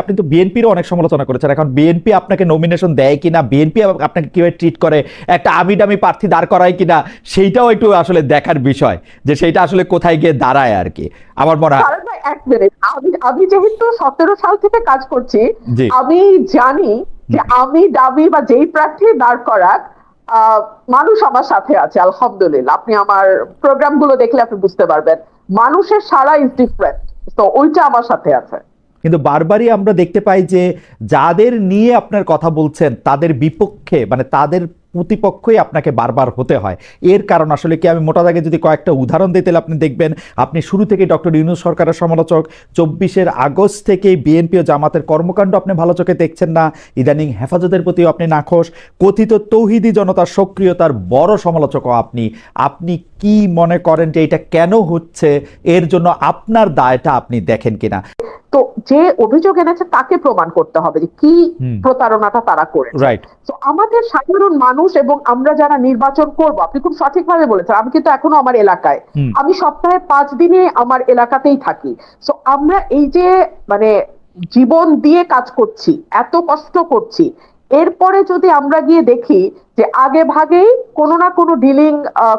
আপনি তো বিএনপিরও অনেক সমালোচনা করেছেন, এখন বিএনপি আপনাকে নমিনেশন দেয় কিনা, বিএনপি আপনাকে কিভাবে ট্রিট করে, একটা আমিডামি প্রার্থী দাঁড় করায় কিনা, সেইটাও একটু আসলে দেখার বিষয়, যে সেইটা আসলে কোথায় গিয়ে দাঁড়ায় আর কি। আমার মনে হয় এক মিনিট, আমি যেহেতু 17 সাল থেকে কাজ করছি, আমি জানি যে আমি দাবি বা যেই প্রার্থী দাঁড় করাক, মানুষ আমার সাথে আছে আলহামদুলিল্লাহ। আপনি আমার প্রোগ্রাম গুলো দেখলে আপনি বুঝতে পারবেন মানুষের সারা ইজ ডিফারেন্ট, তো ওইটা আমার সাথে আছে। কিন্তু বারবারই আমরা দেখতে পাই যে যাদের নিয়ে আপনার কথা বলছেন তাদের বিপক্ষে, মানে তাদের প্রতিপক্ষই আপনাকে বারবার হতে হয়। এর কারণ আসলে কি, আমি মোটা দাগে যদি কয়েকটা উদাহরণ দিই তাহলে আপনি দেখবেন, আপনি শুরু থেকে ডক্টর ইউনূস সরকারের সমালোচক, 24 আগস্ট থেকে বিএনপি ও জামাতের কর্মকাণ্ড আপনি ভালো চোখে দেখছেন না, ইদানিং হেফাজতের প্রতিও আপনি নাখোশ, কথিত তৌহিদি জনতার সক্রিয়তার বড় সমালোচকও আপনি। আপনি কি মনে করেন যে এটা কেন হচ্ছে, এর জন্য আপনার দায়টা আপনি দেখেন কিনা? তো যে অভিযোগ এনেছে তাকে প্রমাণ করতে হবে যে কি প্রতারণাটা তারা করেছে। তো আমাদের সাধারণ মানুষ এবং আমরা যারা নির্বাচন করব, আপনি খুব সঠিকভাবে বলেছেন, আমি কিন্তু এখনো আমার এলাকায়, আমি সপ্তাহে 5 দিনে আমার এলাকাতেই থাকি। তো আমরা এই যে মানে জীবন দিয়ে কাজ করছি, এত কষ্ট করছি, এরপরে যদি আমরা গিয়ে দেখি যে আগে ভাগেই কোনো না কোনো ডিলিং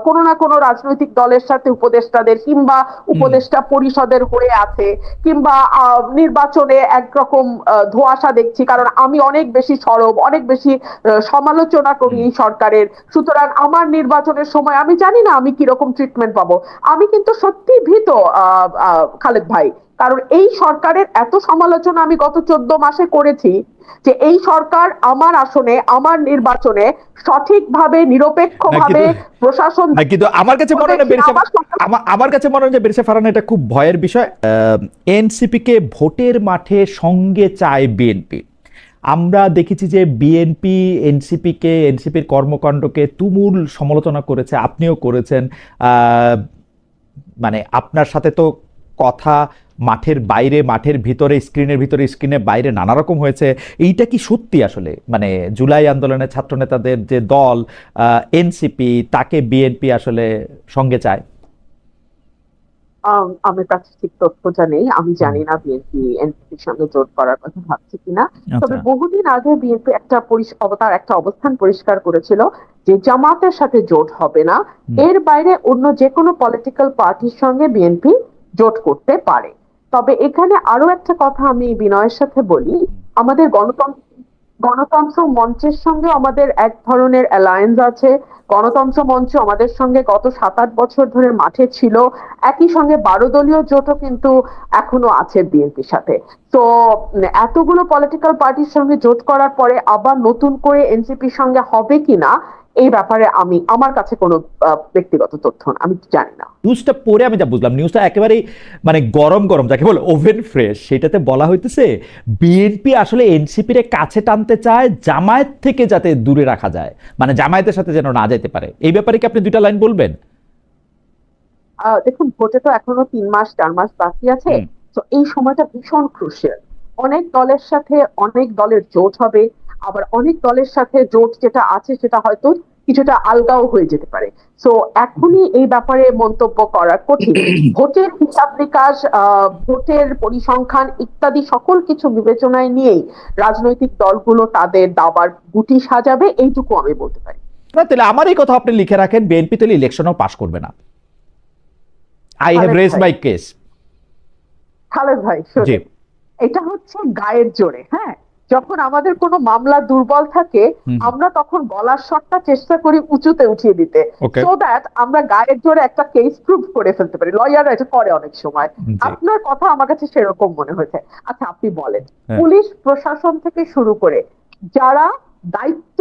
কোনো না কোনো রাজনৈতিক দলের সাথে উপদেষ্টাদের কিংবা উপদেষ্টা পরিষদের হয়ে আছে, কিংবা নির্বাচনে একরকম ধোঁয়াশা দেখছি, কারণ আমি অনেক বেশি সরব, অনেক বেশি সমালোচনা করি এই সরকারের, সুতরাং আমার নির্বাচনের সময় আমি জানি না আমি কিরকম ট্রিটমেন্ট পাবো। আমি কিন্তু সত্যি ভীত খালেদ ভাই, কারণ এই সরকারের এত সমালোচনা আমি গত 14 মাসে করেছি যে এই সরকার আমার আসনে, আমার নির্বাচনে সঠিকভাবে নিরপেক্ষভাবে প্রশাসন, কিন্তু আমার কাছে মনে হয় যে বেরসে ফারান এটা খুব ভয়ের বিষয়। এনসিপি কে ভোটের মাঠে সঙ্গে চায় বিএনপি। আমরা দেখেছি যে বিএনপি এনসিপির কর্মকাণ্ডকে তুমুল সমালোচনা করেছে, আপনিও করেছেন। মানে আপনার সাথে তো কথা মাঠের বাইরে, মাঠের ভিতরে, স্ক্রিনের বাইরে নানা রকম হয়েছে। এইটা কি সত্যি আসলে, মানে জুলাই আন্দোলনের ছাত্র নেতাদের যে দল এনসিপি, তাকে বিএনপি আসলে সঙ্গে চায়? আমার কাছে ঠিক তথ্যটা নেই, আমি জানি না বিএনপি এনসিপির সঙ্গে জোট করার কথা ভাবছে কিনা। তবে বহুদিন আগে বিএনপি একটা অবস্থান পরিষ্কার করেছিল যে জামাতের সাথে জোট হবে না, এর বাইরে অন্য যে কোনো পলিটিক্যাল পার্টির সঙ্গে বিএনপি জোট করতে পারে। তবে এখানে আরো একটা কথা আমি বিনয়ের সাথে বলি, আমাদের গণতন্ত্র মঞ্চের সঙ্গে আমাদের এক ধরনের অ্যালায়েন্স আছে। গণতন্ত্র মঞ্চ আমাদের সঙ্গে গত 7-8 বছর ধরে মাঠে ছিল, একই সঙ্গে 12 দলীয় জোটও কিন্তু এখনো আছে বিএনপির সাথে। তো এতগুলো পলিটিক্যাল পার্টির সঙ্গে জোট করার পরে আবার নতুন করে এনসিপির সঙ্গে হবে কিনা, এই ব্যাপারে আমার কাছে কোনো ব্যক্তিগত তথ্য আমি জানি না। নিউজটা পড়ে আমি যা বুঝলাম, নিউজটা একেবারেই মানে গরম গরম, যাকে বলে ওভেন ফ্রেশ, সেটাতে বলা হইতেছে বিএনপি আসলে এনসিপির কাছে টানতে চায়, জামায়াত থেকে যাতে দূরে রাখা যায়, মানে জামায়াতের সাথে যেন না যেতে পারে। এই ব্যাপারে কি আপনি দুইটা লাইন বলবেন? দেখুন, ভোটে তো এখনো 3-4 মাস বাকি আছে, তো এই সময়টা ভীষণ ক্রুশিয়াল। অনেক দলের সাথে অনেক দলের জোট হবে, আবার অনেক দলের সাথে জোট যেটা আছে সেটা হয়তো কিছুটা আলগাও হয়ে যেতে পারে। তো এখনই এই ব্যাপারে মন্তব্য করা কঠিন। ভোটের হিসাব নিকাশ, ভোটের পরিসংখ্যান ইত্যাদি সকল কিছু বিবেচনায় নিয়েই রাজনৈতিক দলগুলো তাদের দাবার গুটি সাজাবে, এইটুকু আমি বলতে পারি। না, তাহলে আমার এই কথা আপনি লিখে রাখেন, বিএনপি তাহলে ইলেকশনও পাস করবে না। I have raised my case. Khaled ভাই, এটা হচ্ছে গায়ের জোরে। হ্যাঁ, যখন আমাদের কোনো মামলা দুর্বল থাকে আমরা তখন গলার স্বরটা চেষ্টা করি উঁচুতে উঠিয়ে দিতে, সো দ্যাট আমরা গায়ের জোরে একটা কেস প্রুভ করে ফেলতে পারি। লয়াররা এটা করে অনেক সময়। আপনার কথা আমার কাছে সেরকম মনে হয়েছে। আচ্ছা, আপনি বলেন, পুলিশ প্রশাসন থেকে শুরু করে যারা দায়িত্ব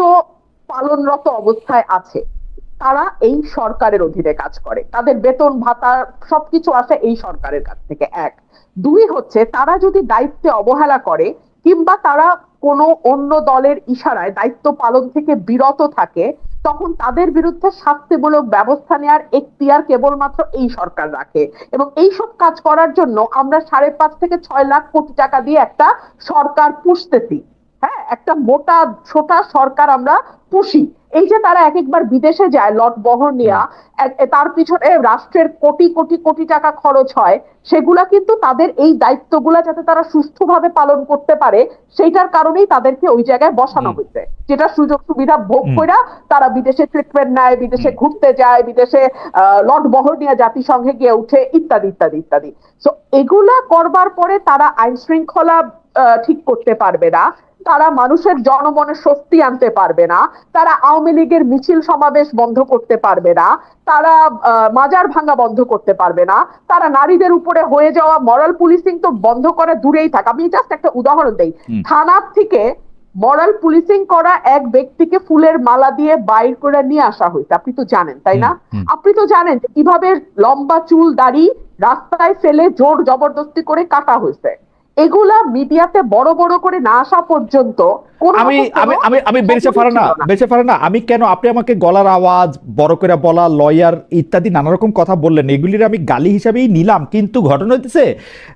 পালনরত অবস্থায় আছে তারা এই সরকারের অধীনে কাজ করে, তাদের বেতন ভাতা সবকিছু আসে এই সরকারের কাছ থেকে। 1, 2 হচ্ছে তারা যদি দায়িত্বে অবহেলা করে কিংবা তারা কোনো অন্য দলের ইশারায় দায়িত্ব পালন থেকে বিরত থাকে, তখন তাদের বিরুদ্ধে শাস্তিমূলক ব্যবস্থা নেওয়ার এখতিয়ার কেবলমাত্র এই সরকার রাখে। এবং এই সব কাজ করার জন্য আমরা 5.5 থেকে 6 লাখ কোটি টাকা দিয়ে একটা সরকার পুষতেছি। হ্যাঁ, একটা মোটা ছোটা সরকার আমরা পুষি। এই যে তারা এক একবার বিদেশে যায় লট বহর নিয়ে, তার পিছনে রাষ্ট্রের কোটি কোটি কোটি টাকা খরচ হয়, সেগুলা কিন্তু তাদের এই দায়িত্বগুলা যাতে তারা সুষ্ঠুভাবে পালন করতে পারে সেইটার কারণেই তাদেরকে ওই জায়গায় বসানো হয়েছে, যেটা সুযোগ সুবিধা ভোগ করে তারা বিদেশে ট্রিটমেন্ট নেয়, বিদেশে ঘুরতে যায়, বিদেশে লট বহর নিয়ে জাতিসংঘে গিয়ে উঠে, ইত্যাদি ইত্যাদি ইত্যাদি। তো এগুলা করবার পরে তারা আইন শৃঙ্খলা ঠিক করতে পারবে না, তারা মানুষের জনমনে স্বস্তি আনতে পারবে না, তারা আওয়ামী লীগের মিছিল সমাবেশ বন্ধ করতে পারবে না, তারা মাজার ভাঙা বন্ধ করতে পারবে না, তারা নারীদের উপরে হয়ে যাওয়া মরাল পুলিশিং তো বন্ধ করে দূরেই থাক। আমি জাস্ট একটা উদাহরণ দেই, থানার থেকে মরাল পুলিশিং করা এক ব্যক্তিকে ফুলের মালা দিয়ে বাইর করে নিয়ে আসা হয়েছে, আপনি তো জানেন তাই না? আপনি তো জানেন যে কিভাবে লম্বা চুল দাড়ি রাস্তায় ফেলে জোর জবরদস্তি করে কাটা হয়েছে। এগুলা মিডিয়াতে বড় বড় করে না আসা পর্যন্ত আমি বেঁচে পারে না। আমি কেন, আপনি আমাকে গলার আওয়াজ বড় করে বলা, লয়ার ইত্যাদি নানা রকম কথা বললেন, এগুলির আমি গালি হিসাবেই নিলাম। কিন্তু ঘটনা হচ্ছে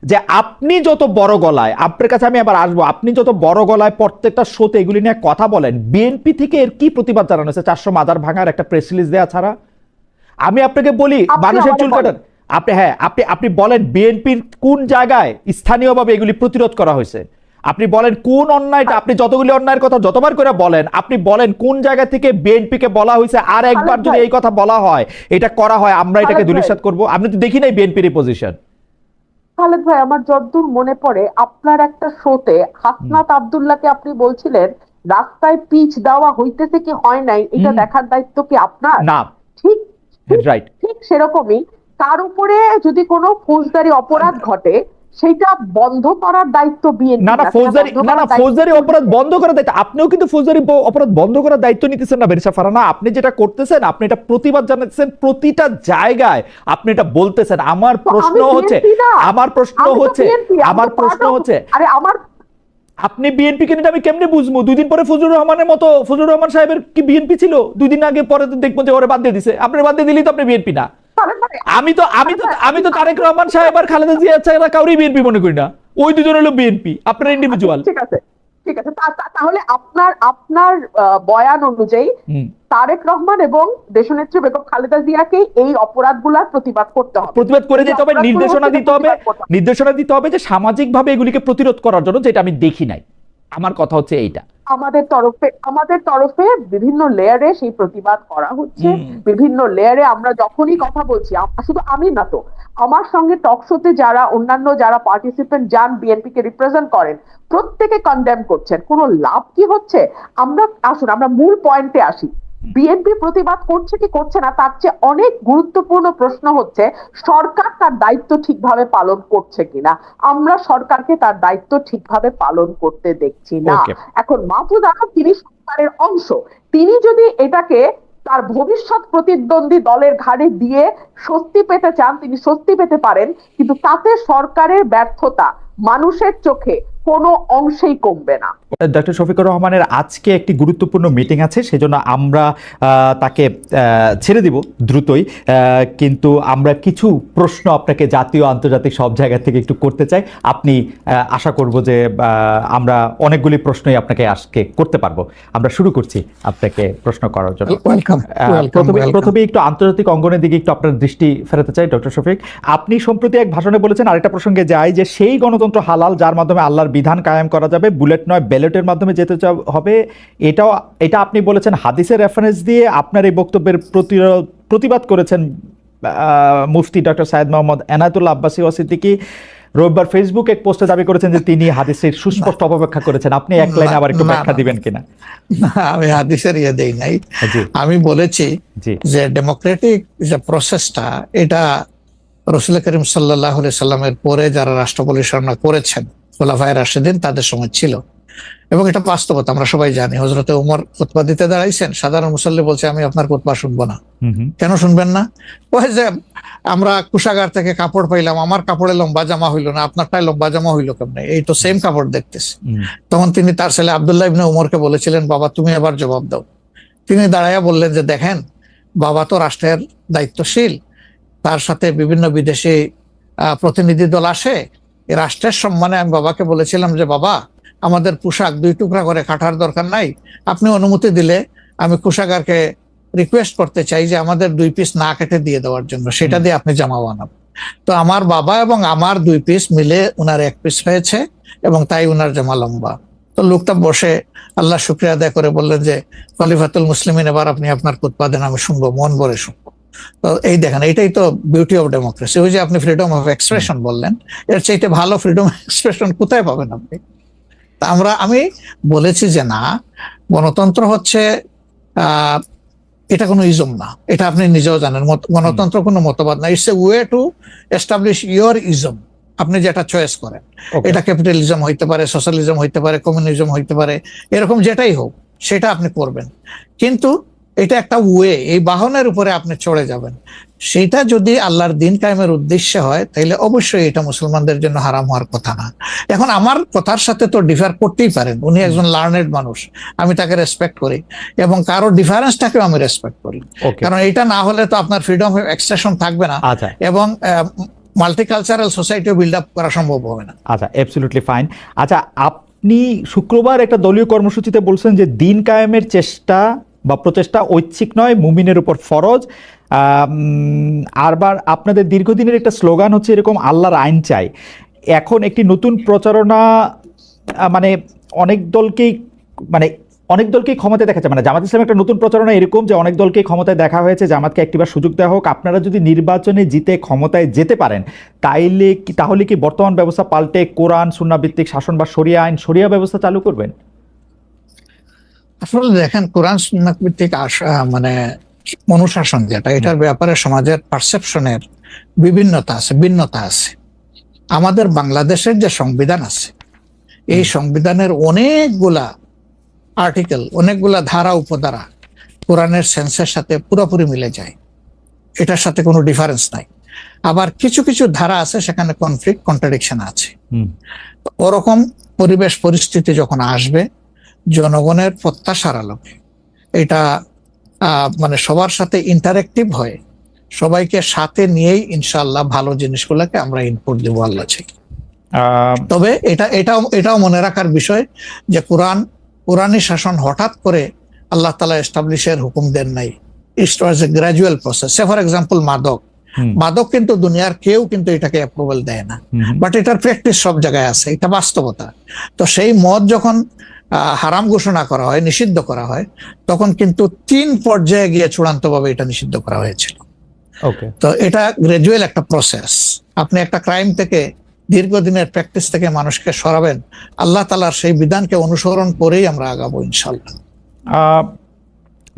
যে আপনি যত বড় গলায়, আপনার কাছে আমি আবার আসবো, আপনি যত বড় গলায় প্রত্যেকটা শোতে এগুলি নিয়ে কথা বলেন, বিএনপি থেকে এর কি প্রতিবাদ জানানো হয়েছে 400 মাজার ভাঙার একটা প্রেস রিলিজ দেওয়া ছাড়া? আমি আপনাকে বলি, মানুষের চুল কাটার আপনি বলেন বিএনপির কোন জায়গায় স্থানীয়ভাবে এগুলি প্রতিরোধ করা হয়েছে? আপনি বলেন কোন অন্যায়টা, আপনি যতগুলি অন্যায়ের কথা যতবার করে বলেন, আপনি বলেন কোন জায়গা থেকে বিএনপিকে বলা হয়েছে আর একবার যদি এই কথা বলা হয়, এটা করা হয়, আমরা এটাকে ধূলিসাৎ করব? আপনি তো দেখি নাই বিএনপির এই পজিশন। খালেদ ভাই, আমার যতদূর মনে পড়ে আপনার একটা শোতে হাসনাত আব্দুল্লাহকে আপনি বলছিলেন রাস্তায় পিচ দেওয়া হইতেছে কি হয় নাই এটা দেখার দায়িত্ব কি আপনার? না, ঠিক রাইট, ঠিক সেরকমই তার উপরে যদি কোনো ফৌজদারি অপরাধ ঘটে সেটা বন্ধ করার দায়িত্ব বিএনপি। ফৌজদারি অপরাধ বন্ধ করার দায়িত্ব আপনিও কিন্তু ফৌজদারি অপরাধ বন্ধ করার দায়িত্ব নিতেছেন না বেরিসা ফারহানা। আপনি যেটা করতেছেন, আপনি এটা প্রতিবাদ জানাচ্ছেন প্রতিটা জায়গায়, আপনি এটা বলতেছেন। আমার প্রশ্ন হচ্ছে আরে আমার আপনি বিএনপি কে নিয়ে আমি কেমনে বুঝবো? 2 দিন পরে ফজলুর রহমানের মতো, ফজলুর রহমান সাহেবের কি বিএনপি ছিল? 2 দিন আগে পরে দেখবো যে ওরে বাদ দিয়ে দিছে। আপনি বাদ দিয়ে দিলেই তো আপনি বিএনপি না। আমি তো তারেক রহমান সাহেব আর খালেদা জিয়া ছাড়া কাউরই বিএনপি মনে করি না। ওই দুজন হলো বিএনপি, আপনার ইন্ডিভিজুয়াল। ঠিক আছে তাহলে আপনার বয়ান অনুযায়ী তারেক রহমান এবং দেশনেত্রী বেগম খালেদা জিয়াকে এই অপরাধগুলোর প্রতিবাদ করতে হবে, প্রতিবাদ করে যেতে হবে, নির্দেশনা দিতে হবে যে সামাজিকভাবে এগুলিকে প্রতিরোধ করার জন্য, যেটা আমি দেখি নাই। আমার কথা হচ্ছে এইটা, আমাদের তরফে বিভিন্ন লেয়ারে সেই প্রতিবাদ করা হচ্ছে। বিভিন্ন লেয়ারে আমরা যখনই কথা বলছি, শুধু আমি না তো, আমার সঙ্গে টক শোতে যারা পার্টিসিপেন্ট যান বিএনপি কে রিপ্রেজেন্ট করেন, প্রত্যেকে কনডেম করছেন। কোনো লাভ কি হচ্ছে? আমরা মূল পয়েন্টে আসি। বিএনপি প্রতিবাদ করছে কি করছে না তার চেয়ে অনেক গুরুত্বপূর্ণ প্রশ্ন হচ্ছে সরকার তার দায়িত্ব ঠিকভাবে পালন করছে কিনা। আমরা সরকারকে তার দায়িত্ব ঠিকভাবে পালন করতে দেখছি না। এখন মাহফুজ আলম তিনি সরকারের অংশ, তিনি যদি এটাকে তার ভবিষ্যৎ প্রতিদ্বন্দ্বী দলের ঘাড়ে দিয়ে স্বস্তি পেতে চান, তিনি স্বস্তি পেতে পারেন, কিন্তু তাতে সরকারের ব্যর্থতা মানুষের চোখে কোনো অংশেই কমবে না। ডক্টর শফিকুর রহমানের আজকে একটি গুরুত্বপূর্ণ মিটিং আছে, সেজন্য আমরা তাকে ছেড়ে দিব দ্রুতই, কিন্তু আমরা কিছু প্রশ্ন আপনাকে জাতীয় আন্তর্জাতিক সব জায়গা থেকে একটু করতে চাই। আপনি আশা করব যে আমরা অনেকগুলি প্রশ্নই আপনাকে আজকে করতে পারবো। আমরা শুরু করছি আপনাকে প্রশ্ন করার জন্য। প্রথমে একটু আন্তর্জাতিক অঙ্গনের দিকে একটু আপনার দৃষ্টি ফেরাতে চাই ডক্টর শফিক। আপনি সম্প্রতি এক ভাষণে বলেছেন, আরেকটা প্রসঙ্গে যাই, যে সেই গণতন্ত্র হালাল যার মাধ্যমে আল্লাহর বিধান কায়েম করা যাবে, বুলেট নয় ব্যালটের মাধ্যমে যেতে হবে। এটা আপনি বলেছেন হাদিসের রেফারেন্স দিয়ে। আপনার এই বক্তব্যের প্রতিবাদ করেছেন মুফতি ডক্টর সাইয়েদ মোহাম্মদ এনায়েতুল্লাহ আব্বাসী ওয়াসিদ্দিকী। রোববার ফেসবুক এক পোস্টে দাবি করেছেন যে তিনি হাদিসের সুস্পষ্ট অপব্যাখ্যা করেছেন। আপনি এক লাইনে আবার একটু ব্যাখ্যা দিবেন কিনা? আমি হাদিসের দেই নাই, আমি বলেছি যে ডেমোক্রেটিক যে প্রসেসটা, এটা রাসূল করিম সাল্লাল্লাহু আলাইহি সাল্লামের পরে যারা রাষ্ট্র পরিচালনা করেছেন খোলাফায়ে রাশিদিন তাদের সময় ছিল, এবং এটা বাস্তবতা আমরা সবাই জানি। হযরতে ওমর খুতবা দিতে দাঁড়াইছেন, সাধারণ মুসল্লি বলছে আমি আপনার খুতবা শুনবো না। কেন শুনবেন না? ওই যে আমরা কুশাগার থেকে কাপড় পাইলাম, আমার কাপড়ে লম্বা জামা হইলো না, আপনারটাই লম্বা জামা হইলো কেমনে? এই তো সেম কাপড় দেখতেছি। তখন তিনি তার ছেলে আব্দুল্লাহ ইবনে ওমরকে বলেছিলেন, বাবা তুমি এবার জবাব দাও। তিনি দাঁড়াইয়া বললেন যে দেখেন, বাবা তো রাষ্ট্রের দায়িত্বশীল, তার সাথে বিভিন্ন বিদেশি প্রতিনিধি দল আসে, এই রাষ্ট্রের সম্মানে আমি বাবাকে বলেছিলাম যে বাবা আমাদের পোশাক 2 টুকরা করে কাটার দরকার নাই, আপনি অনুমতি দিলে আমি কোষাগারকে রিকোয়েস্ট করতে চাই যে আমাদের 2 পিস না কেটে দিয়ে দেওয়ার জন্য, সেটা দিয়ে আপনি জামা বানাবেন। তো আমার বাবা এবং আমার 2 পিস মিলে উনার 1 পিস হয়েছে এবং তাই উনার জামা লম্বা। তো লোকটা বসে আল্লাহ শুকরিয়া আদায় করে বললেন যে খলিফাতুল মুসলিমিন, এবার আপনি আপনার খুতবা দেন, আমি শুনবো, মন ভরে শুনবো। তো এই দেখেন, এটাই তো বিউটি অফ ডেমোক্রেসি। ওই যে আপনি ফ্রিডম অফ এক্সপ্রেশন বললেন, এর চাইতে ভালো ফ্রিডম অফ এক্সপ্রেশন কোথায় পাবেন আপনি? তা আমি বলেছি যে না, গণতন্ত্র হচ্ছে এটা কোনো ইজম না, এটা আপনি নিজেও জানেন। গণতন্ত্র কোনো মতবাদ না, it's a way to establish your ism. আপনি যেটা চয়েস করেন, এটা ক্যাপিটালিজম হইতে পারে, সোশ্যালিজম হইতে পারে, কমিউনিজম হইতে পারে, এরকম যেটাই হোক সেটা আপনি করবেন। কিন্তু এটা একটা ওয়ে, এই বাহনের উপরে আপনি চড়ে যাবেন। সেটা যদি আল্লাহর দিন কায়েমের উদ্দেশ্যে হয়, তাহলে অবশ্যই এটা মুসলমানদের জন্য হারাম হওয়ার কথা না। এখন আমার কথার সাথে তো ডিফার করতেই পারেন, উনি একজন লার্নেড মানুষ, আমি তাকে রেসপেক্ট করি এবং কারো ডিফারেন্সটাকেও আমি রেসপেক্ট করি, কারণ এটা না হলে তো আপনার ফ্রিডম অফ এক্সপ্রেশন থাকবে না এবং মাল্টিকালচারাল সোসাইটিও বিল্ড আপ করা সম্ভব হবে না। আচ্ছা, অ্যাবসলিউটলি ফাইন। আচ্ছা, আপনি শুক্রবার একটা দলীয় কর্মসূচিতে বলছেন যে দিন কায়েমের চেষ্টা বা প্রচেষ্টা ঐচ্ছিক নয়, মুমিনের উপর ফরজ। আরবার আপনাদের দীর্ঘদিনের একটা স্লোগান হচ্ছে এরকম, আল্লাহর আইন চাই। এখন একটি নতুন প্রচারণা, মানে অনেক দলকেই ক্ষমতায় দেখা যায়, মানে জামাত ইসলাম একটা নতুন প্রচারণা এরকম যে অনেক দলকেই ক্ষমতায় দেখা হয়েছে, জামাতকে একটিবার সুযোগ দেওয়া হোক, আপনারা যদি নির্বাচনে জিতে ক্ষমতায় যেতে পারেন তাহলে কি বর্তমান ব্যবস্থা পাল্টে কোরআন সুন্নাহ ভিত্তিক শাসন বা শরিয়া আইন, শরিয়া ব্যবস্থা চালু করবেন? আসলে দেখেন, কোরআন সুন্নাহ ভিত্তিক মানে অনুশাসন যেটা, এটার ব্যাপারে সমাজের পারসেপশনের ভিন্নতা আছে। আমাদের বাংলাদেশের যে সংবিধান আছে, এই সংবিধানের অনেকগুলা আর্টিকেল, অনেকগুলা ধারা উপধারা কোরআনের সেন্সের সাথে পুরোপুরি মিলে যায়, এটার সাথে কোনো ডিফারেন্স নাই। আবার কিছু কিছু ধারা আছে সেখানে কনফ্লিক্ট, কন্ট্রাডিকশন আছে। ওরকম পরিবেশ পরিস্থিতি যখন আসবে, জনগণের প্রত্যাশার আলোকে এটা মানে সবার সাথে ইন্টারেক্টিভ হয়, সবাইকে সাথে নিয়েই ইনশাআল্লাহ ভালো জিনিসগুলোকে আমরা ইনপুট দেব আল্লাহ থেকে। তবে এটাও মনে রাখার বিষয় যে কোরআনী শাসন হঠাৎ করে আল্লাহ তাআলা এস্টাবলিশের হুকুম দেন নাই, it was a gradual process. For example মাদক কিন্তু দুনিয়ার কেউ কিন্তু এটাকে অ্যাপ্রুভাল দেয় না, বাট এটার প্র্যাকটিস সব জায়গায় আছে, এটা বাস্তবতা। তো সেই মদ যখন হারাম ঘোষণা করা হয়, নিষিদ্ধ করা হয়, তখন কিন্তু 3 পর্যায়ে গিয়ে চূড়ান্তভাবে এটা নিষিদ্ধ করা হয়েছিল। তো এটা গ্রাজুয়াল একটা প্রসেস। আপনি একটা ক্রাইম থেকে, দীর্ঘদিনের প্র্যাকটিস থেকে মানুষকে সরাবেন, আল্লাহ তাআলার সেই বিধানকে অনুসরণ করেই আমরা আগাবো ইনশাআল্লাহ।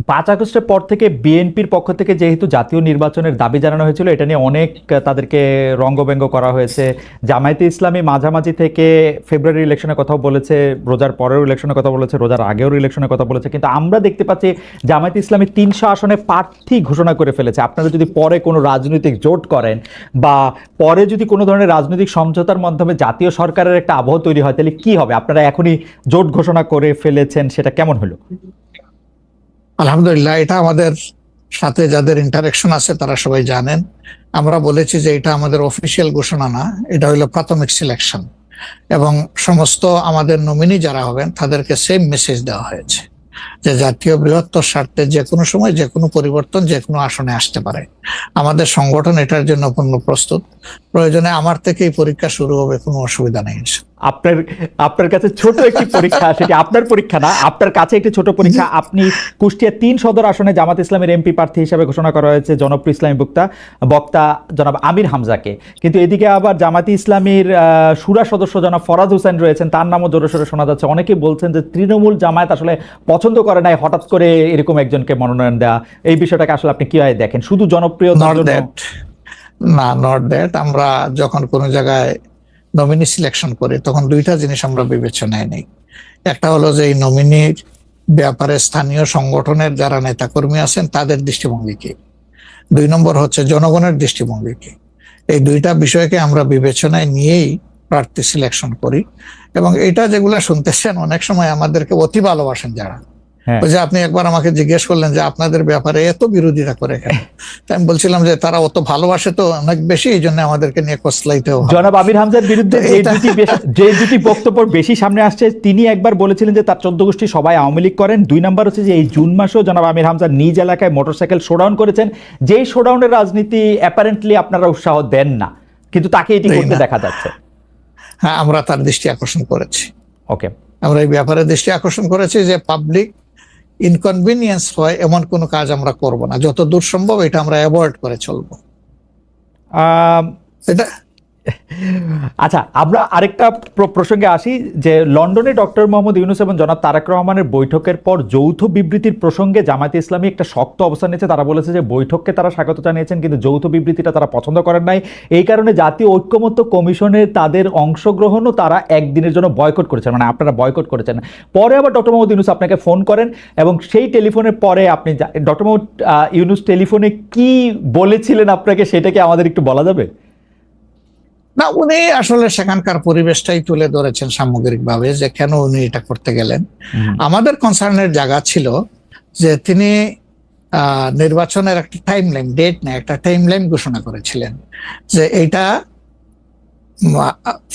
5 আগস্টের পর থেকে বিএনপির পক্ষ থেকে যেহেতু জাতীয় নির্বাচনের দাবি জানানো হয়েছিল, এটা নিয়ে অনেক তাদেরকে রঙ্গব্যঙ্গ করা হয়েছে। জামায়াতে ইসলামী মাঝামাঝি থেকে ফেব্রুয়ারি ইলেকশনের কথাও বলেছে, রোজার পরেও ইলেকশনের কথা বলেছে, রোজার আগেও ইলেকশনের কথা বলেছে, কিন্তু আমরা দেখতে পাচ্ছি জামায়াতে ইসলামী 300 আসনে প্রার্থী ঘোষণা করে ফেলেছে। আপনারা যদি পরে কোনো রাজনৈতিক জোট করেন বা পরে যদি কোনো ধরনের রাজনৈতিক সমঝোতার মাধ্যমে জাতীয় সরকারের একটা আবহ তৈরি হয়, তাহলে কি হবে? আপনারা এখনই জোট ঘোষণা করে ফেলেছেন, সেটা কেমন হলো? আলহামদুলিল্লাহ, এটা আমাদের সাথে যাদের ইন্টারেকশন আছে তারা সবাই জানেন। আমরা বলেছি যে এটা আমাদের অফিসিয়াল ঘোষণা না, এটা হলো প্রাথমিক সিলেকশন, এবং সমস্ত আমাদের নমিনি যারা হবেন তাদেরকে সেম মেসেজ দেওয়া হয়েছে যে জাতীয় বৃহত্তর স্বার্থে যে কোনো সময় যে কোনো পরিবর্তন যে কোনো আসনে আসতে পারে। আমাদের সংগঠন এটার জন্য পূর্ণ প্রস্তুত। প্রয়োজনে আমার থেকেই পরীক্ষা শুরু হবে, কোনো অসুবিধা নেই। আপনার কাছে ছোট একটি পরীক্ষা, সেটি আপনার পরীক্ষা না, আপনার কাছে একটি ছোট পরীক্ষা। আপনি কুষ্টিয়া 3 সদর আসনে জামাত ইসলামের এমপি প্রার্থী হিসেবে ঘোষণা করা হয়েছে জনপ্রিয় ইসলামী বক্তা জনাব আমির হামজাকে, কিন্তু এদিকে আবার জামাতি ইসলামীর শুরা সদস্য জনাব ফরাদ হোসেন রয়েছেন, তার নামও জোরে সোরে শোনা যাচ্ছে। অনেকে বলছেন যে তৃণমূল জামায়াত আসলে পছন্দ করে নাই হঠাৎ করে এরকম একজনকে মনোনয়ন দেওয়া। এই বিষয়টাকে আসলে আপনি কিভাবে দেখেন? শুধু জনপ্রিয় না, নট দ্যাট। আমরা যখন কোনো জায়গায় নমিনি সিলেকশন করি তখন 2টা জিনিস আমরা বিবেচনায় নেই। একটা হলো যে এই নমিনির ব্যাপারে স্থানীয় সংগঠনের যারা নেতাকর্মী আছেন তাদের দৃষ্টিভঙ্গি কি, 2 নম্বর হচ্ছে জনগণের দৃষ্টিভঙ্গি কি। এই 2টা বিষয়কে আমরা বিবেচনায় নিয়েই প্রার্থী সিলেকশন করি। এবং এটা যেগুলা শুনতেছেন, অনেক সময় আমাদেরকে অতি ভালোবাসেন যারা, ওই যে আপনি একবার আমাকে জিজ্ঞেস করলেন যে আপনাদের ব্যাপারে এত বিরোধিতা করে কেন, আমি বলছিলাম যে তারা অত ভালোবাসে তো অনেক বেশি, এই জন্য আমাদেরকে নিয়ে কসলাইতেও। জনাব আমির হামজার বিরুদ্ধে যে দুটি বক্তব্য বেশি সামনে আসছে, তিনি একবার বলেছিলেন যে তার 14 গোষ্ঠী সবাই আওয়ামী লীগ করেন। 2 নাম্বার হচ্ছে যে এই জুন মাসেও জনাব আমির হামজা নিজ এলাকায় মোটরসাইকেল শোডাউন করেছেন, যেই শোডাউনের রাজনীতি অ্যাপারেন্টলি আপনারা উৎসাহ দেন না, কিন্তু তাকে এটি করতে দেখা যাচ্ছে। হ্যাঁ, আমরা তার দৃষ্টি আকর্ষণ করেছি। ওকে, আমরা এই ব্যাপারে দৃষ্টি আকর্ষণ করেছি যে পাবলিক ইনকনভিনিয়েন্স হয় এমন কোনো কাজ আমরা করব না, যত দূর সম্ভব এটা আমরা অ্যাভয়েড করে চলবো। এটা আচ্ছা, আমরা আরেকটা প্রসঙ্গে আসি যে লন্ডনে ডক্টর মোহাম্মদ ইউনূস এবং জনাব তারেক রহমানের বৈঠকের পর যৌথ বিবৃতির প্রসঙ্গে জামায়াতে ইসলামী একটা শক্ত অবস্থান নিয়েছে। তারা বলেছে যে বৈঠককে তারা স্বাগত জানিয়েছেন, কিন্তু যৌথ বিবৃতিটা তারা পছন্দ করেন নাই। এই কারণে জাতীয় ঐক্যমত্য কমিশনে তাদের অংশগ্রহণও তারা একদিনের জন্য বয়কট করেছেন, মানে আপনারা বয়কট করেছেন। পরে আবার ডক্টর মোহাম্মদ ইউনূস আপনাকে ফোন করেন এবং সেই টেলিফোনের পরে আপনি ডক্টর মোহাম্মদ ইউনূস টেলিফোনে কি বলেছিলেন আপনাকে, সেটাকে আমাদের একটু বলা যাবে? না, উনি আসলে সেখানকার পরিবেশটাই তুলে ধরেছেন সামগ্রিকভাবে যে কেন উনি এটা করতে গেলেন। আমাদের কনসার্নের জায়গা ছিল যে তিনি নির্বাচনের একটা টাইম লাইন, ডেট না, একটা টাইম লাইন ঘোষণা করেছিলেন যে এইটা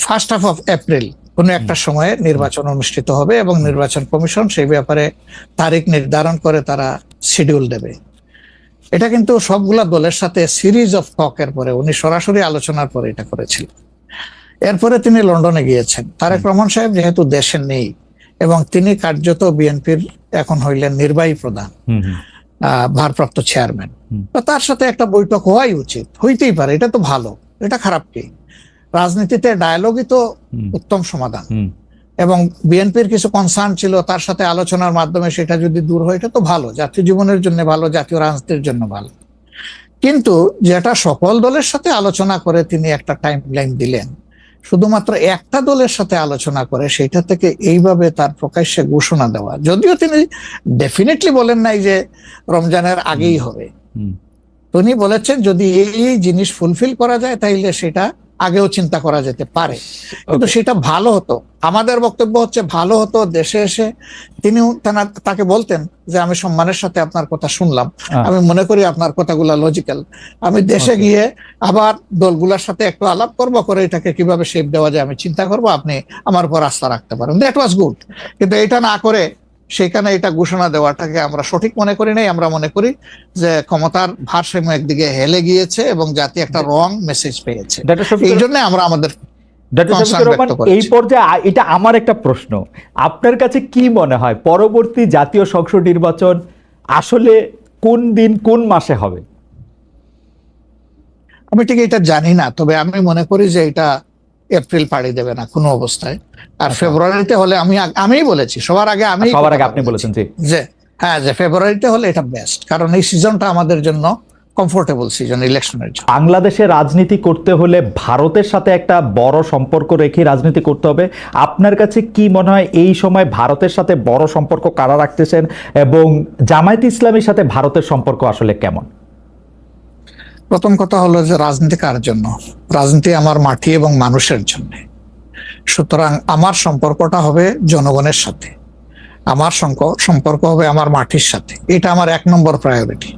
ফার্স্ট হাফ অফ এপ্রিল কোনো একটা সময়ে নির্বাচন অনুষ্ঠিত হবে এবং নির্বাচন কমিশন সেই ব্যাপারে তারিখ নির্ধারণ করে তারা শিডিউল দেবে। এটা কিন্তু সবগুলা দলের সাথে সিরিজ অফ টকের পরে, উনি সরাসরি আলোচনার পরে এটা করেছিলেন। এরপরে তিনি লন্ডনে গিয়েছেন। তারেক রহমান সাহেব যেহেতু দেশে নেই এবং তিনি কার্যত বিএনপির এখন হইলেন নির্বাহী প্রধান, ভারপ্রাপ্ত চেয়ারম্যান, তো তার সাথে একটা বৈঠক হওয়াই উচিত, হইতেই পারে, এটা তো ভালো, এটা খারাপ কি? রাজনীতিতে ডায়ালগই তো উত্তম সমাধান। এবং বিএনপির কিছু কনসার্ন ছিল, তার সাথে আলোচনার মাধ্যমে সেটা যদি দূর হয় এটা তো ভালো, জাতীয় জীবনের জন্য ভালো, জাতীয় রাজনীতির জন্য ভালো। কিন্তু যেটা সকল দলের সাথে আলোচনা করে তিনি একটা টাইম লাইন দিলেন, শুধুমাত্র একটা দলের সাথে আলোচনা করে সেটা থেকে এইভাবে তার প্রকাশ্যে ঘোষণা দেওয়া, যদিও তিনি ডেফিনেটলি বলেন নাই যে রমজানের আগেই হবে, তিনি বলেছেন যদি এই জিনিস ফুলফিল করা যায় তাইলে সেটা আগেও চিন্তা করা যেতে পারে, কিন্তু সেটা ভালো হতো। আমাদের বক্তব্য হচ্ছে ভালো হতো দেশে এসে তিনি তাকে বলতেন যে আমি সম্মানের সাথে আপনার কথা শুনলাম, আমি মনে করি আপনার কথাগুলা লজিক্যাল, আমি দেশে গিয়ে আবার দলগুলোর সাথে একটু আলাপ করবো, করে এটাকে কিভাবে শেপ দেওয়া যায় আমি চিন্তা করবো, আপনি আমার উপর আস্থা রাখতে পারেন। That was good. কিন্তু এটা না করে সেখানে এটা ঘোষণা দেওয়াটাকে আমরা সঠিক মনে করি নাই। আমরা মনে করি যে ক্ষমতার ভারসাম্য একদিকে হেলে গিয়েছে এবং জাতি একটা রং মেসেজ পেয়েছে, এই জন্য আমরা আমাদের এই পর্যায়ে এটা আমার একটা প্রশ্ন, আপনার কাছে কি মনে হয় পরবর্তী জাতীয় সংসদ নির্বাচন আসলে কোন দিন কোন মাসে হবে? আমি ঠিক এটা জানি না, তবে আমি মনে করি যে এটা এপ্রিল পাড়ি দেবে না কোনো অবস্থায়। আর ফেব্রুয়ারিতে হলে আমি বলেছি সবার আগে, আপনি বলেছেন যে হ্যাঁ, যে ফেব্রুয়ারিতে হলে এটা বেস্ট, কারণ এই সিজনটা আমাদের জন্য কমফোর্টেবল সিজন ইলেকশনের জন্য। বাংলাদেশে রাজনীতি করতে হলে ভারতের সাথে একটা বড় সম্পর্ক রেখে রাজনীতি করতে হবে। আপনার কাছে কি মনে হয় এই সময় ভারতের সাথে বড় সম্পর্ক কারা রাখতেছেন এবং জামায়াতে ইসলামীর সাথে ভারতের সম্পর্ক আসলে কেমন? প্রথম কথা হলো যে রাজনীতি কার জন্য? রাজনীতি আমার মাটি এবং মানুষের জন্য। সুতরাং আমার সম্পর্কটা হবে জনগণের সাথে, আমার সম্পর্ক হবে আমার মাটির সাথে। এটা আমার 1 নম্বর প্রায়োরিটি।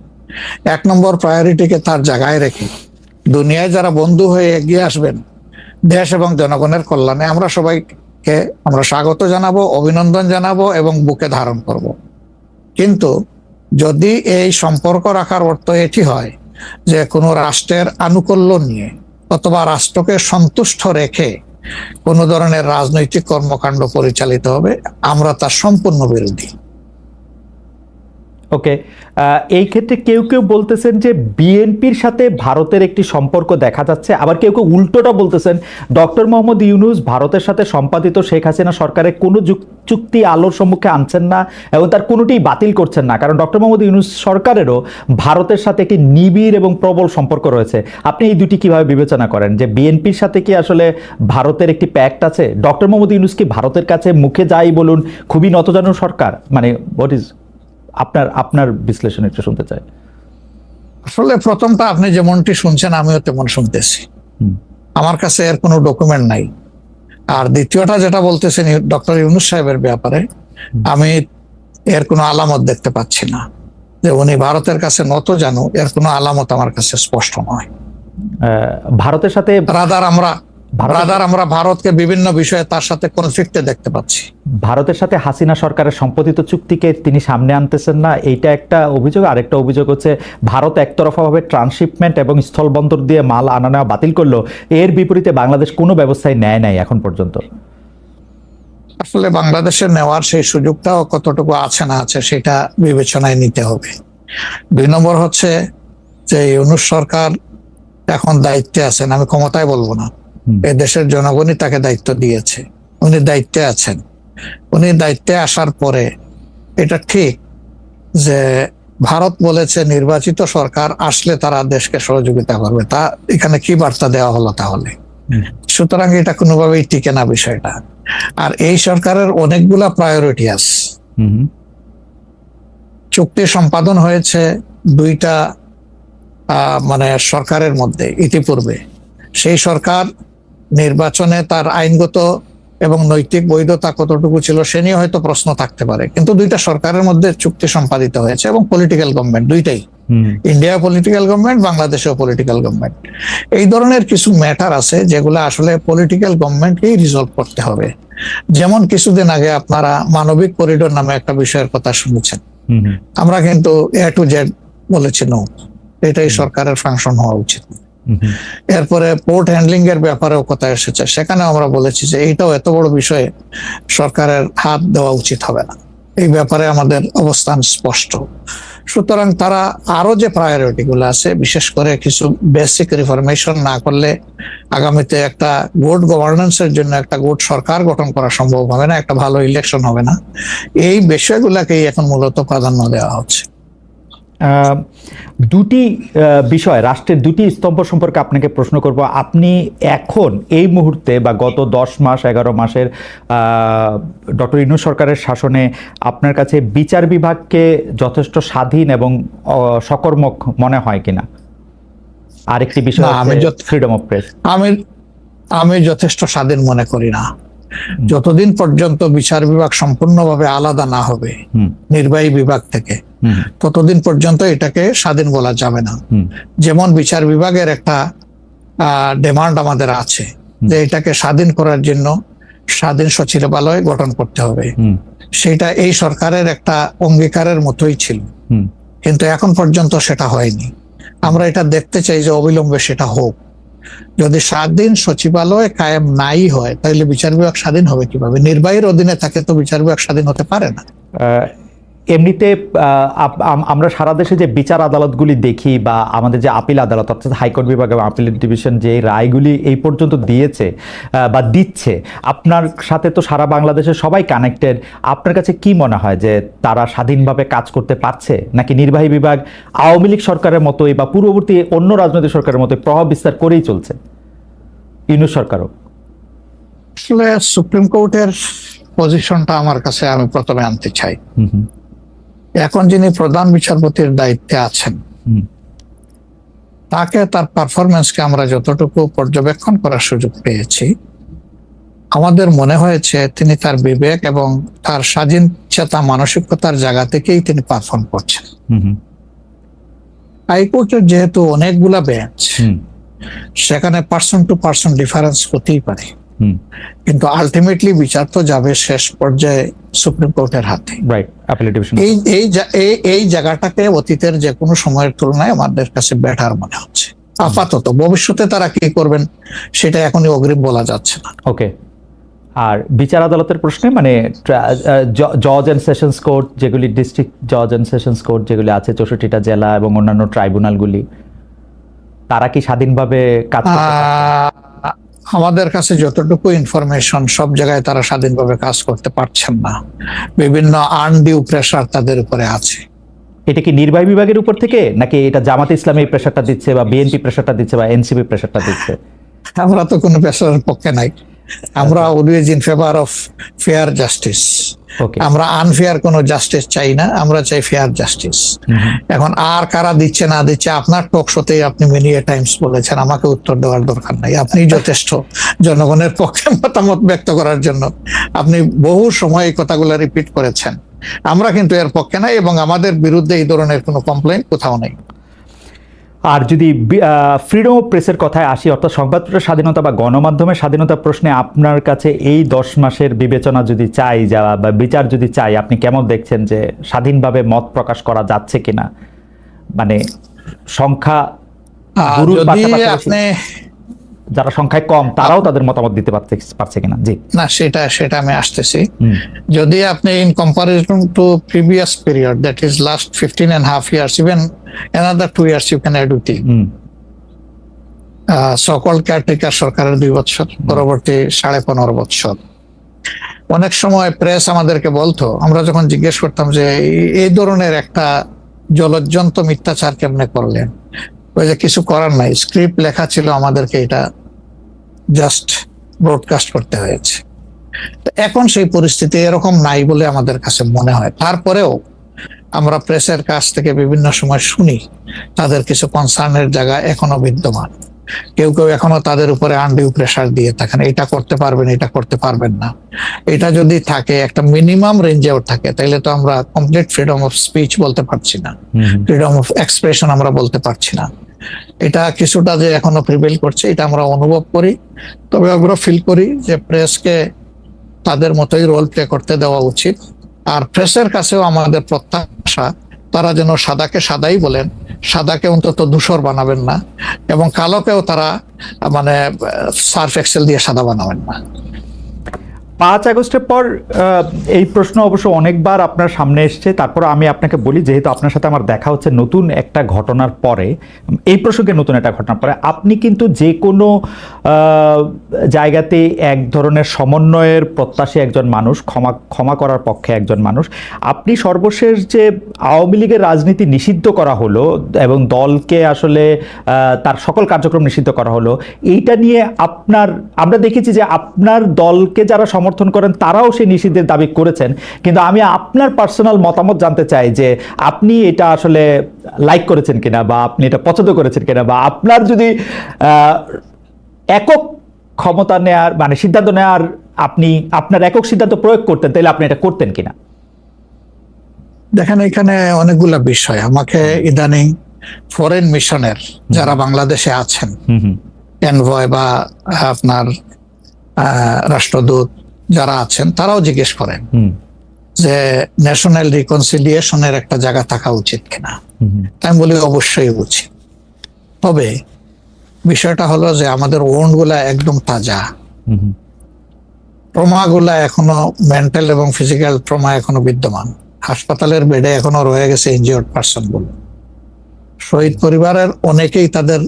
1 নম্বর প্রায়োরিটিকে তার জায়গায় রেখে দুনিয়ায় যারা বন্ধু হয়ে এগিয়ে আসবেন দেশ এবং জনগণের কল্যাণে, আমরা সবাইকে আমরা স্বাগত জানাবো, অভিনন্দন জানাবো এবং বুকে ধারণ করব। কিন্তু যদি এই সম্পর্ক রাখার অর্থ এটি হয় যে কোনো রাষ্ট্রের আনুকূল্য নিয়ে অথবা রাষ্ট্রকে সন্তুষ্ট রেখে কোনো ধরনের রাজনৈতিক কর্মকাণ্ড পরিচালিত হবে, আমরা তার সম্পূর্ণ বিরোধী। ওকে, এই ক্ষেত্রে কেউ কেউ বলতেছেন যে বিএনপির সাথে ভারতের একটি সম্পর্ক দেখা যাচ্ছে, আবার কেউ কেউ উল্টোটা বলতেছেন ডক্টর মোহাম্মদ ইউনূস ভারতের সাথে সম্পাদিত শেখ হাসিনা সরকারের কোনো চুক্তি আলোর সম্মুখে আনছেন না এবং তার কোনোটি বাতিল করছেন না, কারণ ডক্টর মোহাম্মদ ইউনূস সরকারেরও ভারতের সাথে একটি নিবিড় এবং প্রবল সম্পর্ক রয়েছে। আপনি এই দুটি কিভাবে বিবেচনা করেন যে বিএনপির সাথে কি আসলে ভারতের একটি প্যাক্ট আছে? ডক্টর মোহাম্মদ ইউনূস কি ভারতের কাছে মুখে যাই বলুন খুবই নতজানু সরকার? মানে হোয়াট ইজ আপনার বিশ্লেষণ একটু শুনতে চাই। আসলে প্রথমটা আপনি যেমনটি শুনছেন আমিও তেমন শুনতেছি, আমার কাছে এর কোনো ডকুমেন্ট নাই। আর দ্বিতীয়টা যেটা বলতেছেন ডক্টর ইউনূস সাহেবের ব্যাপারে, আমি এর কোনো আলামত দেখতে পাচ্ছি না। যে উনি ভারতের কাছে নত জানু, এর কোনো আলামত আমার কাছে স্পষ্ট নয়। ভারতের সাথে রাদার আমরা ভারতকে বিভিন্ন বিষয়ে তার সাথে কনফ্লিক্টে দেখতে পাচ্ছি। ভারতের সাথে হাসিনা সরকারের সম্পাদিত চুক্তিকে তিনি সামনে আনতেছেন না, এইটা একটা অভিযোগ। আরেকটা অভিযোগ হচ্ছে ভারত একতরফাভাবে ট্রান্সশিপমেন্ট এবং স্থলবন্দর দিয়ে মাল আনা নেওয়া বাতিল করলো, এর বিপরীতে বাংলাদেশ কোনো ব্যবস্থাই নেয় নাই এখন পর্যন্ত। আসলে বাংলাদেশের নেওয়ার সেই সুযোগটাও কতটুকু আছে না আছে সেটা বিবেচনায় নিতে হবে। 2 নম্বর হচ্ছে যে ইউনূস সরকার এখন দায়িত্বে আছেন, আমি ক্ষমতায় বলবো না, এই দেশের জনগণই তাকে দায়িত্ব দিয়েছে, উনি দায়িত্বে আছেন। উনি দায়িত্বে আসার পরে এটা ঠিক যে ভারত বলেছে নির্বাচিত সরকার আসলে তারা দেশকে সহযোগিতা করবে, তা এখানে কি বার্তা দেওয়া হলো তাহলে? সুতরাং এটা কোনোভাবেই টিকে না বিষয়টা। আর এই সরকারের অনেকগুলা প্রায়োরিটি আছে। চুক্তি সম্পাদন হয়েছে 2টা মানে সরকারের মধ্যে ইতিপূর্বে। সেই সরকার নির্বাচনে তার আইনগত এবং নৈতিক বৈধতা কতটুকু ছিল সে নিয়ে হয়তো প্রশ্ন থাকতে পারে, কিন্তু 2টা সরকারের মধ্যে চুক্তি সম্পাদিত হয়েছে এবং পলিটিক্যাল গভর্নমেন্ট দুইটাই, ইন্ডিয়া পলিটিক্যাল গভর্নমেন্ট, বাংলাদেশেও পলিটিক্যাল গভর্নমেন্ট। এই ধরনের কিছু ম্যাটার আছে যেগুলো আসলে পলিটিক্যাল গভর্নমেন্টকেই রিজলভ করতে হবে। যেমন কিছুদিন আগে আপনারা মানবিক করিডোর নামে একটা বিষয়ের কথা শুনেছেন, আমরা কিন্তু A to Z বলেছি নো, এটাই সরকারের ফাংশন হওয়া উচিত। এরপরে পোর্ট হ্যান্ডলিং এর ব্যাপারেও কথা এসেছে, সেখানে আমরা বলেছি যে এইটাও এত বড় বিষয়ে সরকারের হাত দেওয়া উচিত হবে না, এই ব্যাপারে আমাদের অবস্থান স্পষ্ট। সুতরাং তারা আরো যে প্রায়োরিটি গুলো আছে, বিশেষ করে কিছু বেসিক রিফরমেশন না করলে আগামীতে একটা গুড গভর্নেন্সের জন্য একটা গুড সরকার গঠন করা সম্ভব হবে না, একটা ভালো ইলেকশন হবে না। এই বিষয়গুলোকেই এখন মূলত প্রাধান্য দেওয়া হচ্ছে। দুটি বিষয়, রাষ্ট্রের 2টি স্তম্ভ সম্পর্কে আপনাকে প্রশ্ন করব। আপনি এখন এই মুহূর্তে বা গত 10 মাস 11 মাসের ডক্টর ইউনূস সরকারের শাসনে আপনার কাছে বিচার বিভাগকে যথেষ্ট স্বাধীন এবং সকর্মক মনে হয় কিনা? আরেকটি বিষয় ফ্রিডম অফ প্রেস। আমি যথেষ্ট স্বাধীন মনে করি না। যতদিন পর্যন্ত বিচার বিভাগ সম্পূর্ণভাবে আলাদা না হবে নির্বাহী বিভাগ থেকে, ততদিন পর্যন্ত এটাকে স্বাধীন বলা যাবে না। যেমন বিচার বিভাগের একটা ডিমান্ড আমাদের আছে যে এটাকে স্বাধীন করার জন্য স্বাধীন সচিবালয় গঠন করতে হবে, সেটা এই সরকারের একটা অঙ্গীকারের মতোই ছিল, কিন্তু এখন পর্যন্ত সেটা হয়নি। আমরা এটা দেখতে চাই যে অবিলম্বে সেটা হোক। যদি স্বাধীন সচিবালয় কায়েম নাই হয় তাহলে বিচার বিভাগ স্বাধীন হবে কিভাবে? নির্বাহীর অধীনে থাকে তো বিচার বিভাগ স্বাধীন হতে পারে না। এমনিতে আমরা সারা দেশে যে বিচার আদালতগুলি দেখি বা আমাদের যে আপিল আদালত অর্থাৎ হাইকোর্ট বিভাগ এবং আপিল ডিভিশন যে রায়গুলি এই পর্যন্ত দিয়েছে বা দিচ্ছে, আপনার সাথে তো সারা বাংলাদেশের সবাই কানেক্টেড। আপনার কাছে কি মনে হয় যে তারা স্বাধীনভাবে কাজ করতে পারছে, নাকি নির্বাহী বিভাগ আওয়ামী লীগ সরকারের মতোই বা পূর্ববর্তী অন্য রাজনৈতিক সরকারের মতোই প্রভাব বিস্তার করেই চলছে? ইউনূস সরকারও আসলে সুপ্রিম কোর্টের পজিশনটা আমার কাছে আমি প্রথমে আনতে চাই। এখন যিনি প্রধান বিচারপতির দায়িত্বে আছেন তাকে, তার পারফরমেন্সকে আমরা যতটুকু পর্যবেক্ষণ করার সুযোগ পেয়েছি, আমাদের মনে হয়েছে তিনি তার বিবেক এবং তার স্বাধীন চেতা মানসিকতার জায়গা থেকেই তিনি পারফর্ম করছেন। হাইকোর্টের যেহেতু অনেকগুলা বেঞ্চ, সেখানে পার্সন টু পার্সন ডিফারেন্স হতেই পারে, কিন্তু আলটিমেটলি বিচার তো যাবে শেষ পর্যায়ে সুপ্রিম কোর্টের হাতে। এই জায়গাটাকে অতীতের যে কোনো সময়ের তুলনায় আমাদের কাছে বেটার মনে হচ্ছে আপাতত। ভবিষ্যতে তারা কি করবেন সেটা এখনই অগ্রিম বলা যাচ্ছে না। ওকে। আর বিচার আদালতের প্রশ্নে মানে জজ এন্ড সেশনস কোর্ট যেগুলি, ডিস্ট্রিক্ট জজ এন্ড সেশনস কোর্ট যেগুলি আছে 64টা জেলা এবং অন্যান্য ট্রাইব্যুনালগুলি, তারা কি স্বাধীনভাবে কাজ করতে পারছে? আমাদের কাছে যতটুকু ইনফরমেশন, সব জায়গায় তারা স্বাধীনভাবে কাজ করতে পারছেন না, বিভিন্ন আনডিউ প্রেসার তাদের উপরে আছে। এটা কি নির্বাহী বিভাগের উপর থেকে, নাকি এটা জামাতে ইসলামী প্রেসারটা দিচ্ছে বা বিএনপি প্রেসারটা দিচ্ছে বা এনসিপি প্রেসারটা দিচ্ছে? আমরা তো কোনো প্রেসারের পক্ষে নাই, আমরা always in favour of fair justice. আমরা আনফেয়ার কোনো জাস্টিস চাই না, আমরা চাই ফেয়ার জাস্টিস। এখন আর কারা দিচ্ছে না দিচ্ছে, আপনার টক শোতে আপনি মেনি টাইমস বলেছেন, আমাকে উত্তর দেওয়ার দরকার নাই। আপনি যথেষ্ট জনগণের পক্ষে মতামত ব্যক্ত করার জন্য আপনি বহু সময় এই কথাগুলো রিপিট করেছেন। আমরা কিন্তু এর পক্ষে নাই এবং আমাদের বিরুদ্ধে এই ধরনের কোনো কমপ্লেইন কোথাও নেই। আর যদি ফ্রিডম অফ প্রেসের কথায় আসি, অর্থাৎ সংবাদপত্রের স্বাধীনতা বা গণমাধ্যমের স্বাধীনতা প্রশ্নে আপনার কাছে এই 10 মাসের বিবেচনা যদি চাই বা বিচার যদি চাই, আপনি কেমন দেখছেন যে স্বাধীনভাবে মত প্রকাশ করা যাচ্ছে কিনা, মানে সংখ্যা যারা সংখ্যায় কম তারাও তাদের মতামত দিতে পারছে কিনা? জি না, সেটা আমি আসতেছি। যদি আপনি in comparison two previous period, that is last 15.5 years, even another 2 years you can add with it. সকল কেয়ারটেকার সরকারের 2 বছর, পরবর্তী 15.5 বছর। অনেক সময় প্রেস আমাদেরকে বলতো, আমরা যখন জিজ্ঞেস করতাম যে এই ধরনের একটা জলজ্জন্ত মিথ্যাচার কেমনে করলেন, ওই যে কিছু করার নাই, স্ক্রিপ্ট লেখা ছিল, আমাদেরকে এটা জাস্ট ব্রডকাস্ট করতে হয়েছে। এখন সেই পরিস্থিতি এরকম নাই বলে আমাদের কাছে মনে হয়। তারপরেও আমরা প্রেসের কাছ থেকে বিভিন্ন সময় শুনি তাদের কিছু কনসার্নের জায়গা এখনো বিদ্যমান। কেউ কেউ এখনো তাদের উপরে আনডিউ প্রেসার দিয়ে থাকেন, এটা করতে পারবেন, এটা করতে পারবেন না। এটা যদি থাকে, একটা মিনিমাম রেঞ্জেও থাকে, তাহলে তো আমরা কমপ্লিট ফ্রিডম অফ স্পিচ বলতে পারছি না, ফ্রিডম অফ এক্সপ্রেশন আমরা বলতে পারছি না। এটা কিছুটা যে এখনো প্রিভেল করছে, এটা আমরা অনুভব করি। তবে আমরা ফিল করি যে প্রেসকে তাদের মতোই রোল প্লে করতে দেওয়া উচিত। আর প্রেসের কাছেও আমাদের প্রত্যাশা, তারা যেন সাদাকে সাদাই বলেন, সাদাকে অন্তত ধূসর বানাবেন না, এবং কালোকেও তারা মানে সার্ফ এক্সেল দিয়ে সাদা বানাবেন না। 5 আগস্টের পর এই প্রশ্ন অবশ্য অনেকবার আপনার সামনে এসছে। তারপর আমি আপনাকে বলি, যেহেতু আপনার সাথে আমার দেখা হচ্ছে নতুন একটা ঘটনার পরে, এই প্রসঙ্গে নতুন একটা ঘটনার পরে, আপনি কিন্তু যে কোনো জায়গাতে এক ধরনের সমন্বয়ের প্রত্যাশী একজন মানুষ, ক্ষমা করার পক্ষে একজন মানুষ। আপনি সর্বশেষ যে আওয়ামী লীগের রাজনীতি নিষিদ্ধ করা হলো এবং দলকে আসলে তার সকল কার্যক্রম নিষিদ্ধ করা হলো, এইটা নিয়ে আমরা দেখেছি যে আপনার দলকে যারা সমর্থন করেন তারাও সেই নিষিদ্ধের দাবি করেছেন। কিন্তু আমি আপনার পার্সোনাল মতামত জানতে চাই যে আপনি এটা আসলে লাইক করেছেন কিনা, বা আপনি এটা পছন্দ করেছেন কিনা, বা আপনার যদি একক ক্ষমতা নেয়ার মানে সিদ্ধান্ত নেয়ার, আপনি আপনার একক সিদ্ধান্ত প্রয়োগ করতেন, তাহলে আপনি এটা করতেন কিনা? দেখেন, এখানে অনেকগুলা বিষয়। আমাকে ইদানিং ফরেন মিশনের যারা বাংলাদেশে আছেন, এনভয় বা আপনার রাষ্ট্রদূত যারা আছেন, তারাও জিজ্ঞেস করেন যে ন্যাশনাল রিকনসিলিয়েশনের একটা জায়গা থাকা উচিত কিনা। আমি বলি অবশ্যই উচিত। তবে বিষয়টা হলো যে আমাদের ওন্ড গুলা একদম তাজা, ট্রমা গুলা এখনো, মেন্টাল এবং ফিজিক্যাল ট্রমা এখনো বিদ্যমান। হাসপাতালের বেডে এখনো রয়ে গেছে ইনজিওর্ড পার্সন গুলো। শহীদ পরিবারের অনেকেই তাদের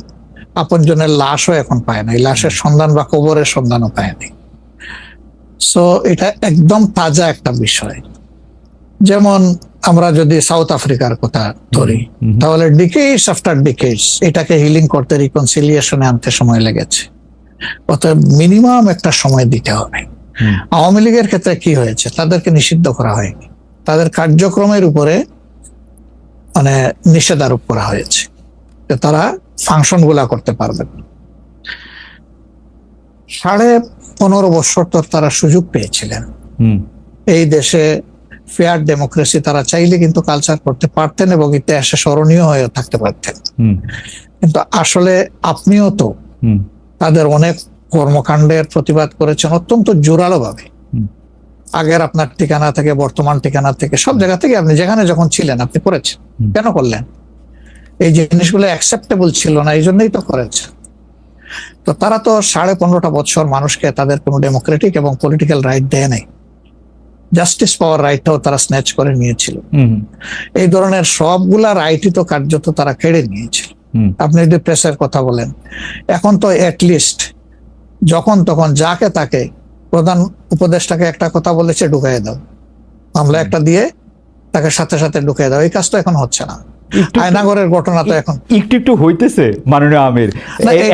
আপনজনের লাশও এখন পায় না, এই লাশের সন্ধান বা কবরের সন্ধানও পায়নি। সো এটা একদম তাজা একটা বিষয়। যেমন আমরা যদি সাউথ আফ্রিকার কথা ধরি, তাহলে ডিকেডস আফটার ডিকেডস এটাকে হিলিং করতে, রিকনসিলিয়েশনে আনতে সময় লেগেছে। অতএব মিনিমাম একটা সময় দিতে হবে। আওয়ামী লীগের ক্ষেত্রে কি হয়েছে, তাদেরকে নিষিদ্ধ করা হয়নি, তাদের কার্যক্রমের উপরে মানে নিষেধ আরোপ করা হয়েছে, তারা ফাংশন গুলা করতে পারবেন। 15.5 বছর তো তারা সুযোগ পেয়েছিলেন এই দেশে ফেয়ার ডেমোক্রেসি, তারা চাইলে কিন্তু কালচার করতে পারতেন এবং ইতিহাসে স্মরণীয় হয়ে থাকতে পারতেন। কিন্তু আসলে আপনিও তো তাদের অনেক কর্মকাণ্ডের প্রতিবাদ করেছেন অত্যন্ত জোরালো ভাবে। আগের আপনার ঠিকানা থেকে, বর্তমান ঠিকানা থেকে, সব জায়গা থেকে আপনি যেখানে যখন ছিলেন আপনি করেছেন। কেন করলেন? এই জিনিসগুলো অ্যাকসেপ্টেবল ছিল না, এই জন্যই তো করেছে। তো তারা তো 15.5 বছর মানুষকে তাদের কোনো ডেমোক্রেটিক এবং পলিটিক্যাল রাইট দেয় নাই। জাস্টিস পাওয়ার রাইটটাও তারা স্ন্যাচ করে নিয়েছিল। এই ধরনের সবগুলা রাইটই তো কার্যত তারা কেড়ে নিয়েছিল। আপনি যদি প্রেসের কথা বলেন, এখন তো অ্যাটলিস্ট যখন তখন যাকে তাকে, প্রধান উপদেষ্টাকে একটা কথা বলেছে ঢুকাই দাও, মামলা একটা দিয়ে তাকে সাথে সাথে ঢুকাই দাও, এই কাজ তো এখন হচ্ছে না। আয়নাগরের ঘটনা তো এখন একটু হইতেছে। মাননীয় আমির,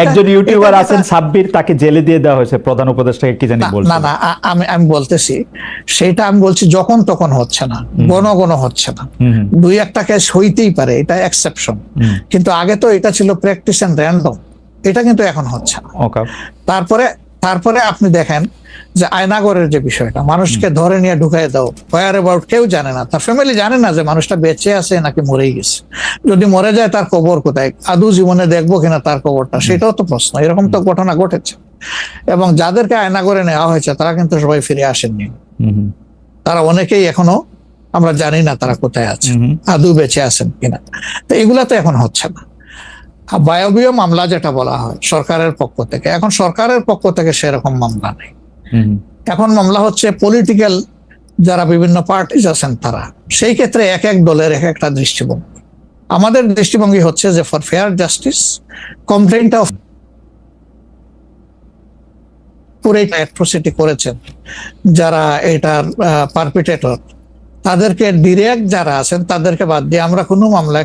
একজন ইউটিউবার আছেন সাব্বির, তাকে জেলে দিয়ে দেওয়া হয়েছে প্রধান উপদেষ্টাকে, কি জানি বলছে। না আমি বলতেছি সেটা, আমি বলছি যখন তখন হচ্ছে না, ঘন হচ্ছে না। 2-1টা কেস হইতেই পারে, এটা এক্সেপশন, কিন্তু আগে তো এটা ছিল প্র্যাকটিস এন্ড র্যান্ডম, এটা কিন্তু এখন হচ্ছে না। তারপরে তারপরে আপনি দেখেন যে আয়নাগরের যে বিষয়টা, মানুষকে ধরে নিয়ে ঢুকাই দাও, হোয়ার অ্যাবাউট কেউ জানে না, তার ফ্যামিলি জানে না যে মানুষটা বেঁচে আছে নাকি মরেই গেছে, যদি মরে যায় তার কবর কোথায়, আদৌ জীবনে দেখবো কিনা তার কবরটা, সেটাও তো প্রশ্ন। এরকম তো ঘটনা ঘটেছে। এবং যাদেরকে আয়নাগরে নেওয়া হয়েছে তারা কিন্তু সবাই ফিরে আসেননি, তারা অনেকেই এখনো আমরা জানি না তারা কোথায় আছে, আদৌ বেঁচে আছেন কিনা। তো এগুলা তো এখন হচ্ছে না। বায়বীয় মামলা যেটা বলা হয় সরকারের পক্ষ থেকে, এখন সরকারের পক্ষ থেকে সেরকম মামলা নেই। এখন মামলা হচ্ছে পলিটিক্যাল যারা বিভিন্ন পার্টিজ আছেন তারা, সেই ক্ষেত্রে এক এক দলের এক একটা দৃষ্টিভঙ্গি। আমাদের দৃষ্টিভঙ্গি হচ্ছে যে for fair justice complaint of atrocity করেছেন যারা এটার পারপিটেটর, তাদেরকে ডিরেক্ট যারা আছেন তাদেরকে বাদ দিয়ে আমরা কোনো মামলা